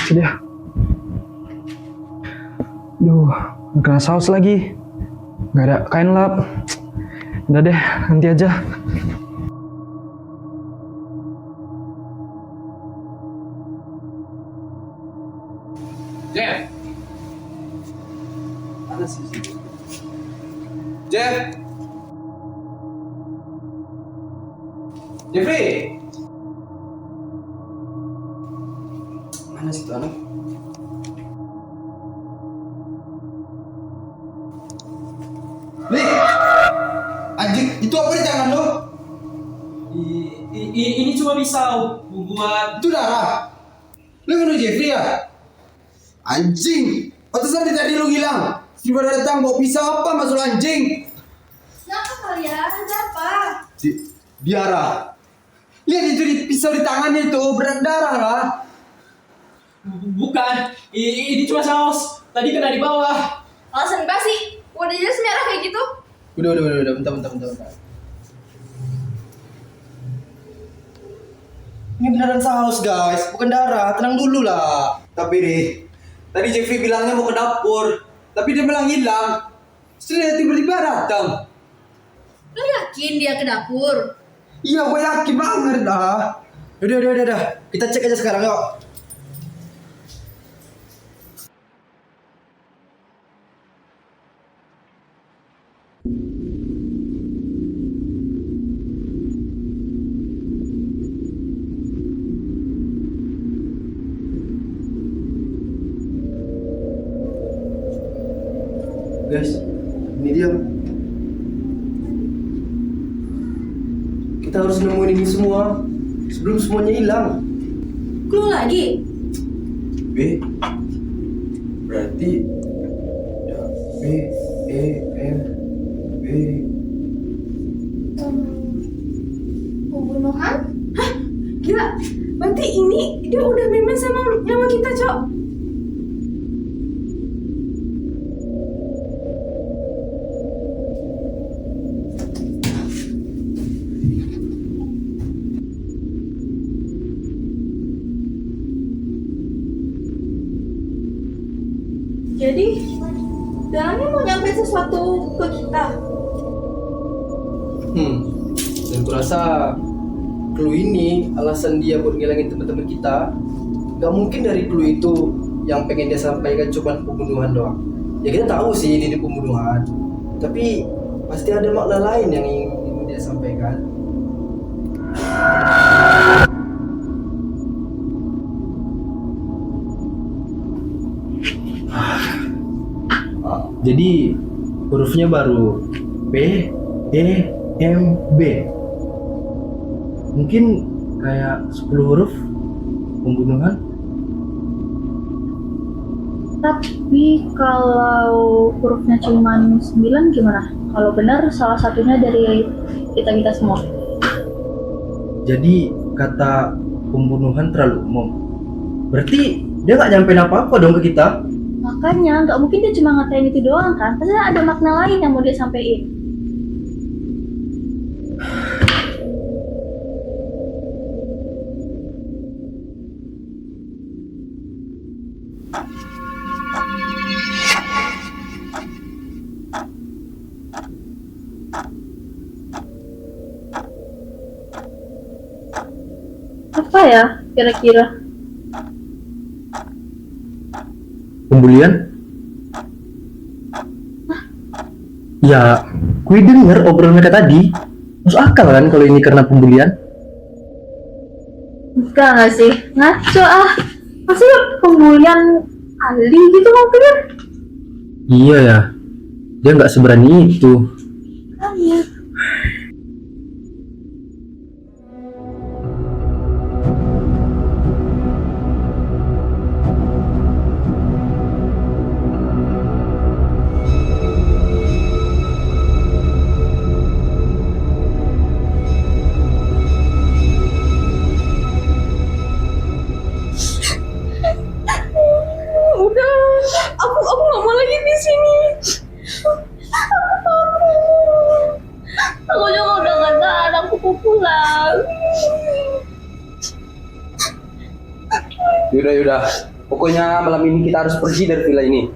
Sudah. Duh, kena saus lagi. Gak ada kain lap. Udah deh, nanti aja. Jeff. Mana sih? Jeff. Jeffrey. Mana sih tuh anak? Nih, anjing, itu apa di tangan lo? Ini cuma pisau buat. Itu darah. Lu bunuh Jeffrey ya? Anjing, pantesan dari tadi lu hilang. Tiba datang bawa pisau apa masuk anjing? Siapa kalian? Ada apa? Biara. Lihat itu di pisau di tangannya itu berdarah lah. Bukan, ini cuma saus. Tadi kena di bawah. Alasan basi. Udah jelas merah kayak gitu. Udah, bentar. Ini beneran saus guys, bukan darah. Tenang dulu lah. Tapi deh, tadi Jeffrey bilangnya mau ke dapur, tapi dia bilang hilang. Terus tiba-tiba datang. Lo yakin dia ke dapur? Iya, gue yakin banget dah. Udah. Kita cek aja sekarang yuk. Guys, ini dia. Kita harus nemuin ini semua sebelum semuanya hilang. Clue lagi? B berarti ya B E M B pembunuhan? Gila, berarti ini dia udah main sama nyawa kita, Cok. Jadi, Dalangnya mau nyampe sesuatu ke kita. Dan kurasa clue ini alasan dia buat ngilangin teman-teman kita. Gak mungkin dari clue itu yang pengen dia sampaikan cuma pembunuhan doang. Ya kita tahu sih ini pembunuhan, tapi pasti ada makna lain yang ingin dia sampaikan. Jadi hurufnya baru P, E, M, B. Mungkin kayak 10 huruf pembunuhan. Tapi kalau hurufnya cuma 9 gimana? Kalau benar salah satunya dari kita semua. Jadi kata pembunuhan terlalu umum. Berarti dia nggak nyampein apa-apa dong ke kita. Makanya nggak mungkin dia cuma ngatain itu doang kan? Pasti ada makna lain yang mau dia sampein. Apa ya kira-kira? Pembulian? Ya, gue denger obrolan mereka tadi. Masuk akal kan kalau ini karena pembulian? Enggak nggak sih? Ngaco ah. Pasti pembulian Ali gitu mungkin. Iya ya, dia nggak seberani itu. Iya. Aku nggak mau lagi di sini. Aku juga udah gak tahan, aku mau pulang. Yaudah. Pokoknya malam ini kita harus pergi dari villa ini.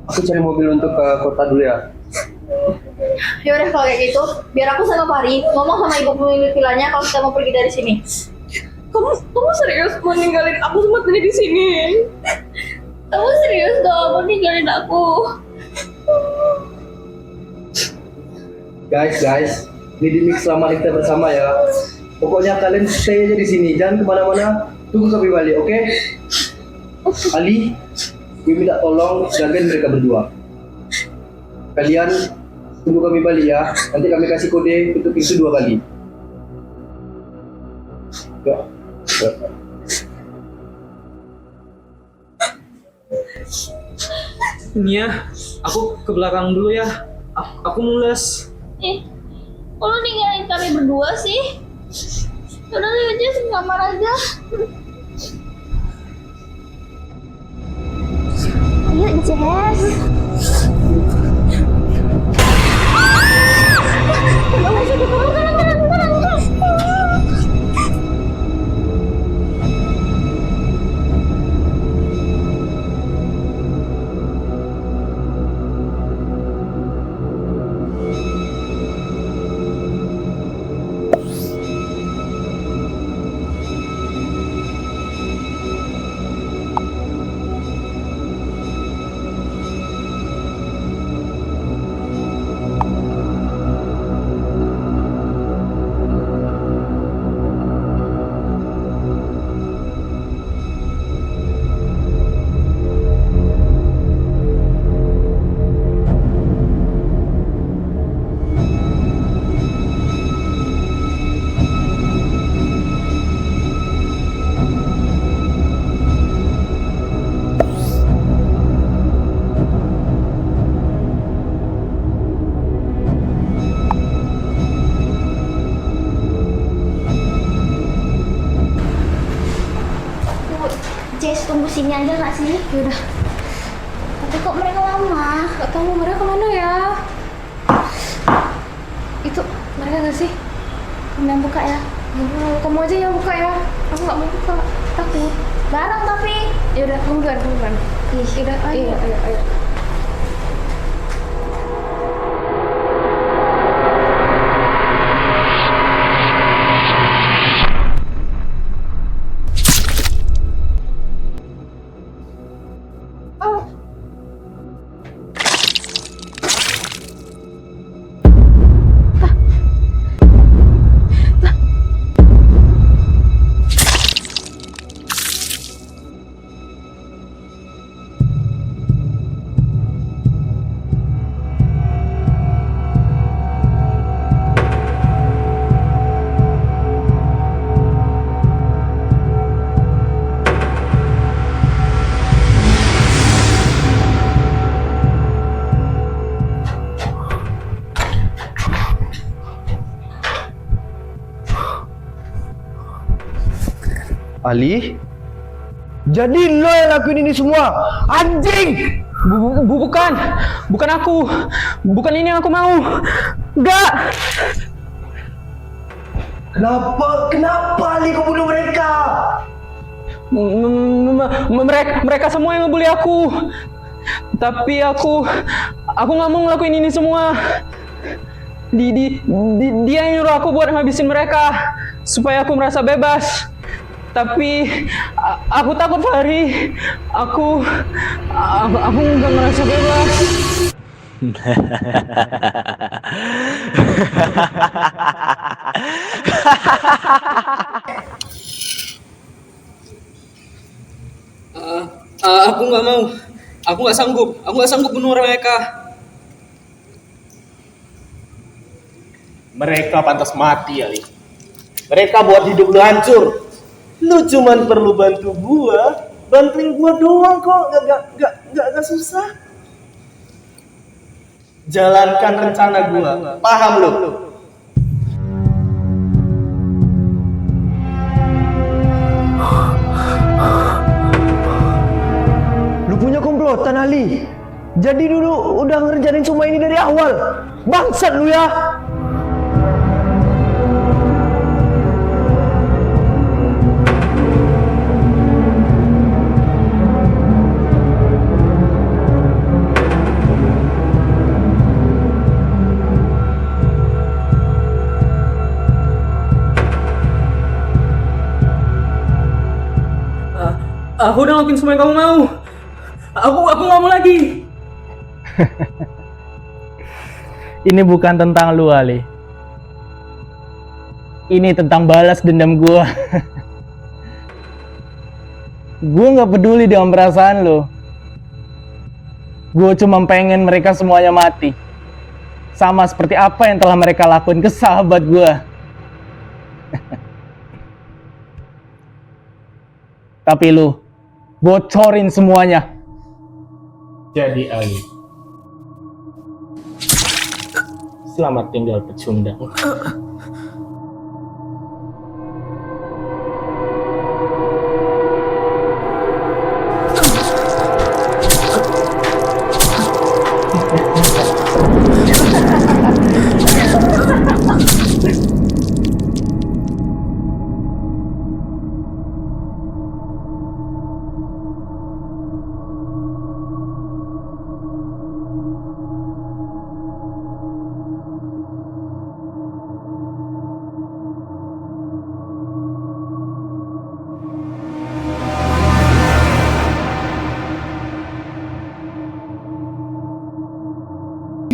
Aku cari mobil untuk ke kota dulu ya. Yaudah kalau kayak gitu, biar aku sama Pari ngomong sama ibu pemilik villanya kalau kita mau pergi dari sini. Kamu serius mau ninggalin aku sama Tani di sini? Kamu serius dong mau ninggalin aku? Guys, ini di mix selama kita bersama ya. Pokoknya kalian stay aja di sini, jangan kemana-mana. Tunggu kami balik, oke? Ali, gue minta tolong jagain mereka berdua. Kalian tunggu kami balik ya. Nanti kami kasih kode untuk pintu 2 kali. Ya. Ini ya, aku ke belakang dulu ya. Aku mules. Kok lu ninggalin kami berdua sih? Udah lu aja di kamar aja. Ayo Jess. tunggu sini aja nggak sih? Yaudah. Tapi kok mereka lama? Gak tahu mereka kemana ya? Itu mereka nggak sih? Kamu yang buka ya? Kamu aja yang buka ya. Aku nggak mau buka. Takut. Barang tapi. Yaudah, tungguan. Yaudah, ayo. Ayo. Ali, jadi lo yang lakuin ini semua, anjing! Bukan aku. Bukan ini yang aku mau. Enggak. Kenapa Ali kau bunuh mereka? Mereka semua yang ngebully aku. Tapi aku nggak mau ngelakuin ini semua. Dia yang nyuruh aku buat ngabisin mereka supaya aku merasa bebas. Tapi aku takut, Fahri. Aku nggak merasa bebas. Aku nggak mau. Aku nggak sanggup. Aku nggak sanggup bunuh mereka. Mereka pantas mati, Ali. Mereka buat hidup lu hancur. Lu cuman perlu bantu gua, bantuin gua doang kok, gak susah. Jalankan rencana gua, paham lu? Lu punya komplotan, Ali. Jadi dulu udah ngerjain semua ini dari awal. Bangsat lu ya. Aku udah ngelakuin semua yang kamu mau. Aku nggak mau lagi. Ini bukan tentang lu, Ali. Ini tentang balas dendam gua. Gua nggak peduli dengan perasaan lu. Gua cuma pengen mereka semuanya mati. Sama seperti apa yang telah mereka lakuin ke sahabat gua. Tapi lu bocorin semuanya. Jadi Ali, selamat tinggal pecundang.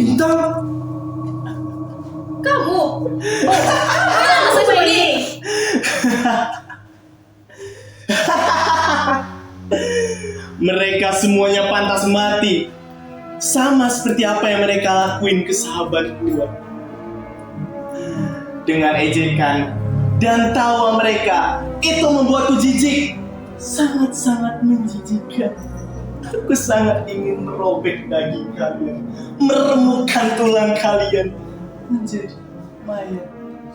Bintang, kamu masih cuma ini. Mereka semuanya pantas mati, sama seperti apa yang mereka lakuin ke sahabat gua. Dengan ejekan dan tawa mereka, itu membuatku jijik, sangat-sangat menjijikkan. Aku sangat ingin merobek daging kalian, meremukkan tulang kalian menjadi mayat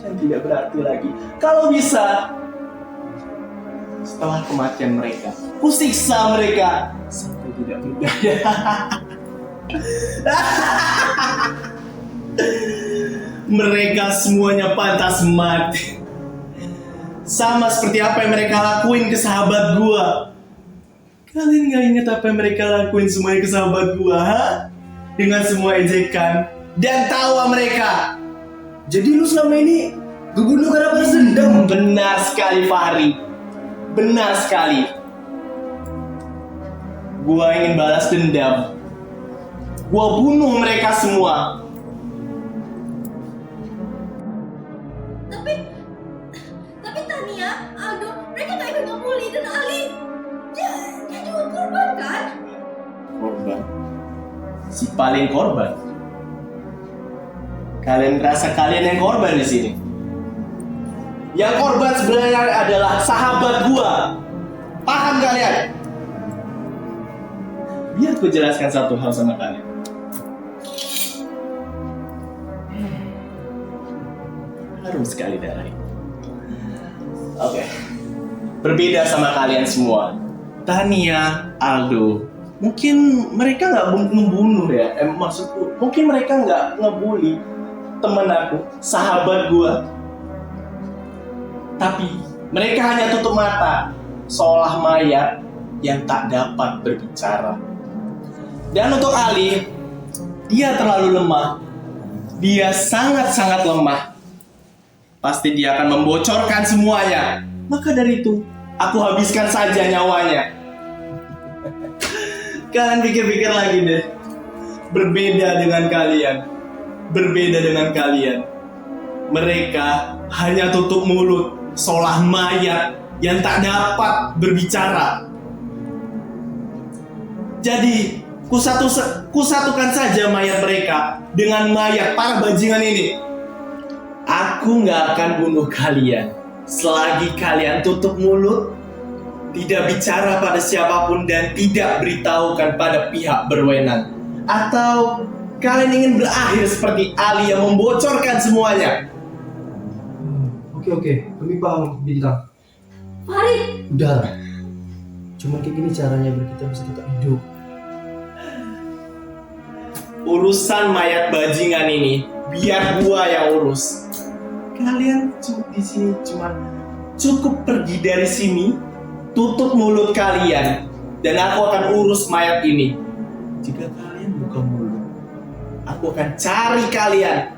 yang tidak berarti lagi. Kalau bisa, setelah kematian mereka, kusiksa mereka sampai tidak berdaya. Mereka semuanya pantas mati. Sama seperti apa yang mereka lakuin ke sahabat gua. Kalian gak inget apa yang mereka lakuin semuanya ke sahabat gua, ha? Dengan semua ejekan dan tawa mereka. Jadi lu selama ini ngebunuh karena balas dendam? Benar sekali Fahri. Benar sekali. Gua ingin balas dendam. Gua bunuh mereka semua. Tapi Tania, Aldo, mereka gak ikut ngebully dan Ali. Dia juga korban kan? Korban? Si paling korban? Kalian merasa kalian yang korban di sini? Yang korban sebenarnya adalah sahabat gua. Paham kalian? Biar aku jelaskan satu hal sama kalian. Harum sekali darah ini. Oke. Berbeda sama kalian semua. Tania, Aldo, mungkin mereka nggak membunuh ya. Maksudku, mungkin mereka nggak ngebully temen aku, sahabat gua. Tapi mereka hanya tutup mata, seolah mayat yang tak dapat berbicara. Dan untuk Ali, dia terlalu lemah. Dia sangat-sangat lemah. Pasti dia akan membocorkan semuanya. Maka dari itu, aku habiskan saja nyawanya. Kalian pikir-pikir lagi deh. Berbeda dengan kalian. Berbeda dengan kalian. Mereka hanya tutup mulut, seolah mayat yang tak dapat berbicara. Jadi, kusatukan saja mayat mereka dengan mayat para bajingan ini. Aku gak akan bunuh kalian selagi kalian tutup mulut, tidak bicara pada siapapun dan tidak beritahukan pada pihak berwenang. Atau kalian ingin berakhir seperti Ali yang membocorkan semuanya. Oke, kami paham, Bintang. Farid! Udah lah. Cuma kayak gini caranya biar kita bisa tetap hidup. Urusan mayat bajingan ini biar gua yang urus. Kalian di sini cuma cukup pergi dari sini, tutup mulut kalian, dan aku akan urus mayat ini. Jika kalian buka mulut, aku akan cari kalian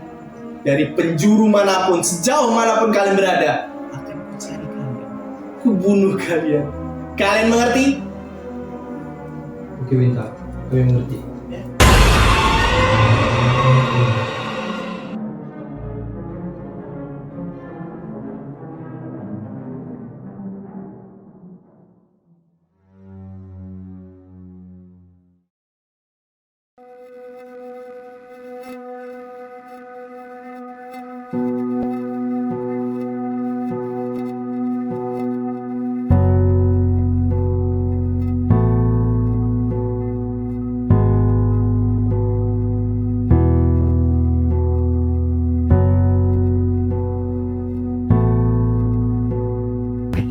dari penjuru manapun, sejauh manapun kalian berada. Akan aku cari kalian, aku bunuh kalian. Kalian mengerti? Oke, Bintang, kami mengerti.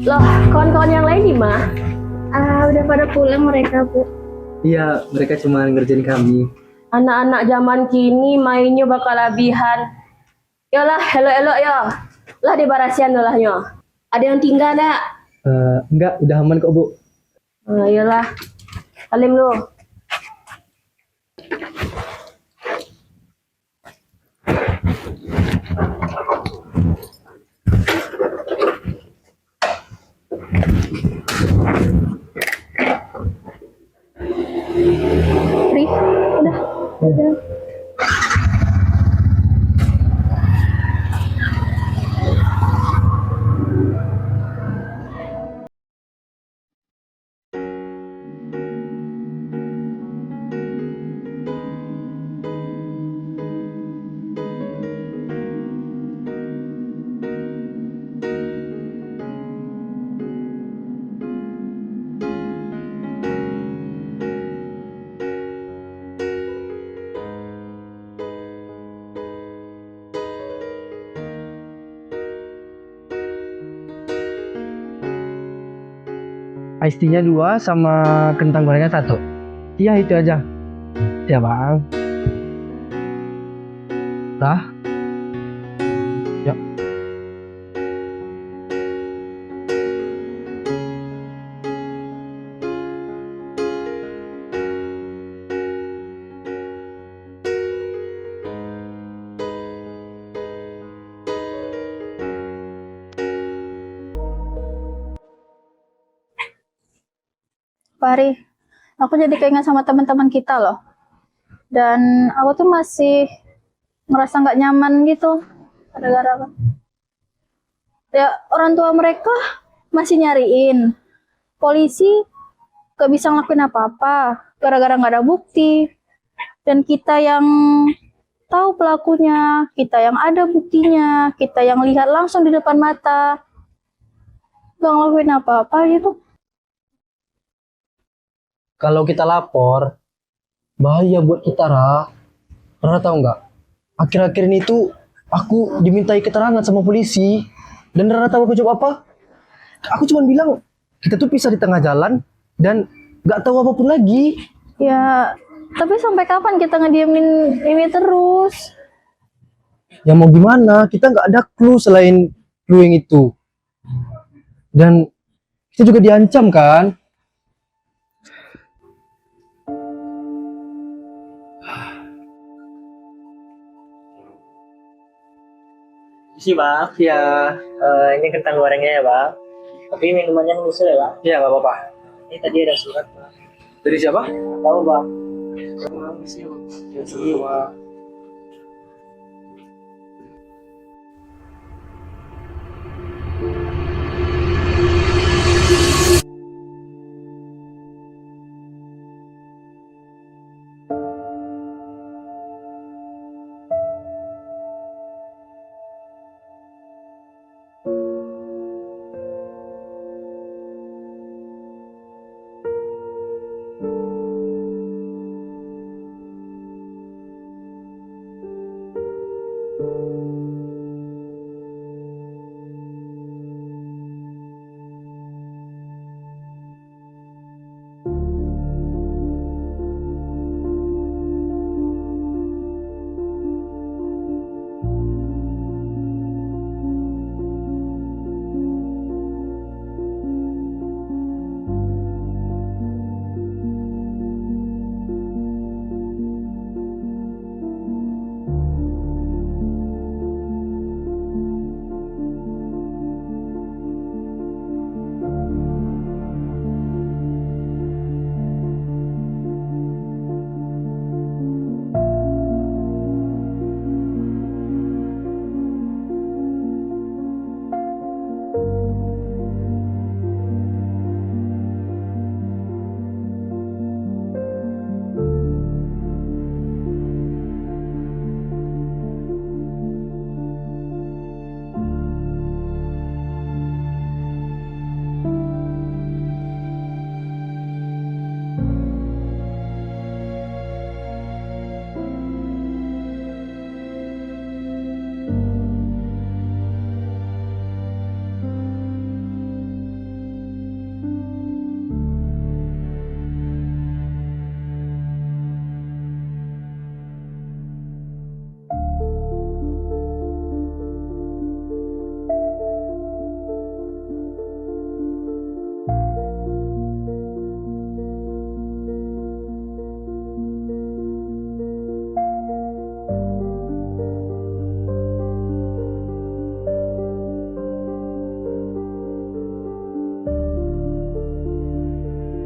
Loh, kawan-kawan yang lain di mana? Udah pada pulang mereka, Bu. Iya, mereka cuma ngerjain kami. Anak-anak zaman kini mainnya bakal labihan. Yolah, elok-elok ya. Lah di barasian lah nyo. Ada yang tinggal tak? Enggak, udah aman kok, Bu. Yolah. Salim lu. Pri, udah. Iced tea-nya 2 sama kentang gorengnya 1. Iya itu aja. Ya bang. Dah. Ya. Pari, aku jadi keinget sama teman-teman kita loh. Dan aku tuh masih ngerasa nggak nyaman gitu. Gara-gara apa? Ya orang tua mereka masih nyariin. Polisi gak bisa ngelakuin apa-apa. Gara-gara nggak ada bukti. Dan kita yang tahu pelakunya, kita yang ada buktinya, kita yang lihat langsung di depan mata, gak ngelakuin apa-apa gitu. Kalau kita lapor, bahaya buat kita, Ra. Ra tahu nggak? Akhir-akhir ini tuh aku dimintai keterangan sama polisi. Dan Ra tahu aku jawab apa? Aku cuma bilang, kita tuh pisah di tengah jalan dan nggak tahu apapun lagi. Ya, tapi sampai kapan kita ngediemin ini terus? Ya mau gimana? Kita nggak ada clue selain clue yang itu. Dan kita juga diancam kan? Isi bang. Ya, Ini kentang gorengnya ya bang. Tapi minumannya menyusul ya bang. ya nggak apa-apa. Ini tadi ada surat bang. Dari siapa? Tahu bang. Ya, sama-sama.